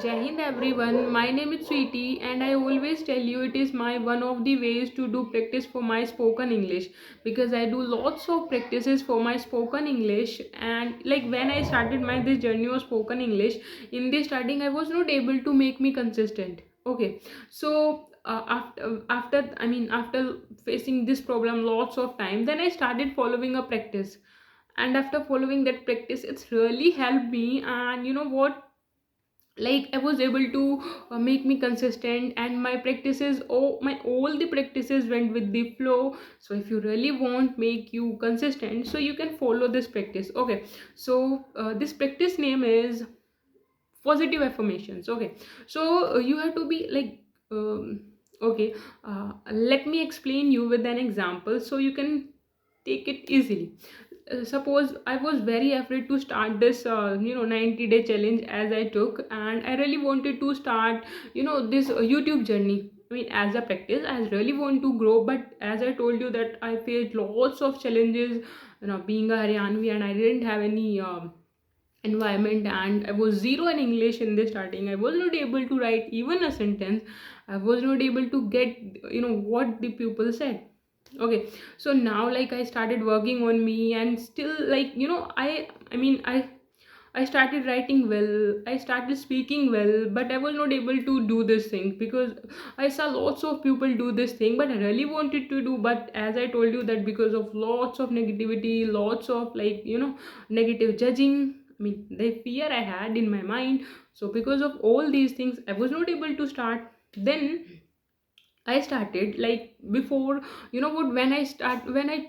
Jai Hind everyone, my name is Sweetie and I always tell you it is my one of the ways to do practice for my spoken English, because I do lots of practices for my spoken English. And like when I started my this journey of spoken English, in the starting I was not able to make me consistent. Okay, so after facing this problem lots of time, then I started following a practice, and after following that practice it's really helped me. And you know what, like I was able to make me consistent, and my practices, all the practices went with the flow. So if you really want make you consistent, so you can follow this practice. Okay, so this practice name is positive affirmations. Okay, so you have to be like, okay, let me explain you with an example so you can take it easily. Suppose I was very afraid to start this 90-day challenge as I took, and I really wanted to start this YouTube journey. I mean, as a practice I really want to grow, but as I told you that I faced lots of challenges, being a Haryanvi, and I didn't have any environment, and I was zero in English in the starting. I was not able to write even a sentence. I was not able to get what the pupil said. Okay, so now like I started working on me, and still like I started writing well, I started speaking well, but I was not able to do this thing because I saw lots of people do this thing, but I really wanted to do. But as I told you that because of lots of negativity, lots of negative judging, I mean the fear I had in my mind. So because of all these things, I was not able to start. Then I started like before, when I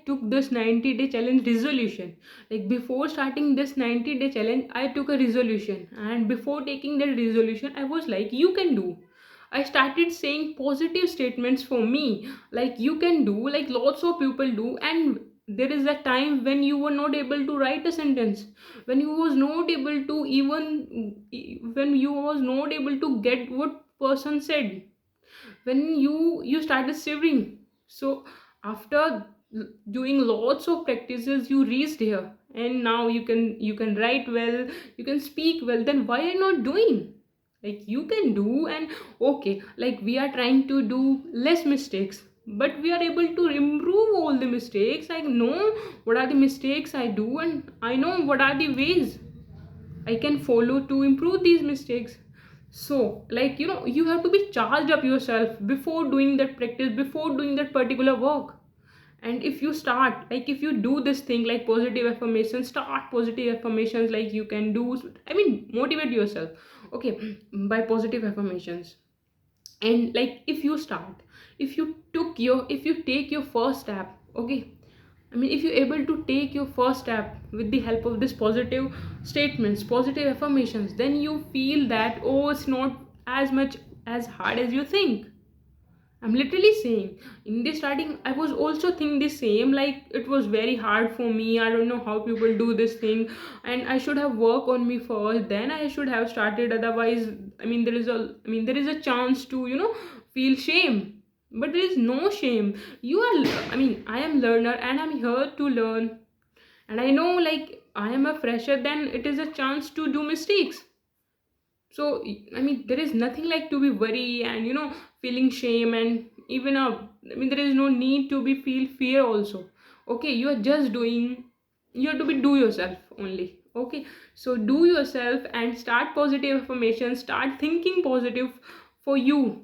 took this 90-day challenge resolution, like before starting this 90-day challenge, I took a resolution, and before taking that resolution, I was like, you can do. I started saying positive statements for me, like you can do, like lots of people do. And there is a time when you were not able to write a sentence, when you was not able to when you was not able to get what person said, when you started shivering. So after doing lots of practices, you reached here, and now you can write well, you can speak well. Then why are you not doing? Like you can do. And okay, like we are trying to do less mistakes, but we are able to improve all the mistakes. I know what are the mistakes I do, and I know what are the ways I can follow to improve these mistakes. So, like, you have to be charged up yourself before doing that practice, before doing that particular work. And if you start, like, if you do this thing like positive affirmations, start positive affirmations, like you can do, I mean, motivate yourself, okay, by positive affirmations. And like, if you start, if you take your first step, okay, I mean, if you're able to take your first step with the help of this positive statements, positive affirmations, then you feel that, oh, it's not as much as hard as you think. I'm literally saying, in the starting, I was also thinking the same, like it was very hard for me. I don't know how people do this thing, and I should have worked on me first, then I should have started. Otherwise, there is a chance to, feel shame. But there is no shame. I am learner and I'm here to learn. And I know like I am a fresher, then it is a chance to do mistakes. So there is nothing like to be worry and feeling shame. And even there is no need to be feel fear also. Okay, you are just doing, you have to be do yourself only. Okay, so do yourself and start positive affirmation, start thinking positive for you.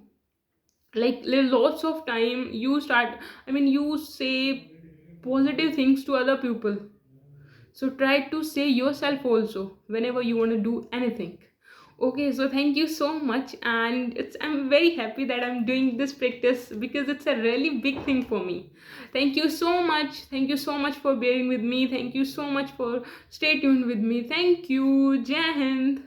Like lots of time you start, you say positive things to other people. So try to say yourself also whenever you want to do anything. Okay, so thank you so much, and I'm very happy that I'm doing this practice because it's a really big thing for me. Thank you so much. Thank you so much for bearing with me. Thank you so much for stay tuned with me. Thank you. Jai Hind.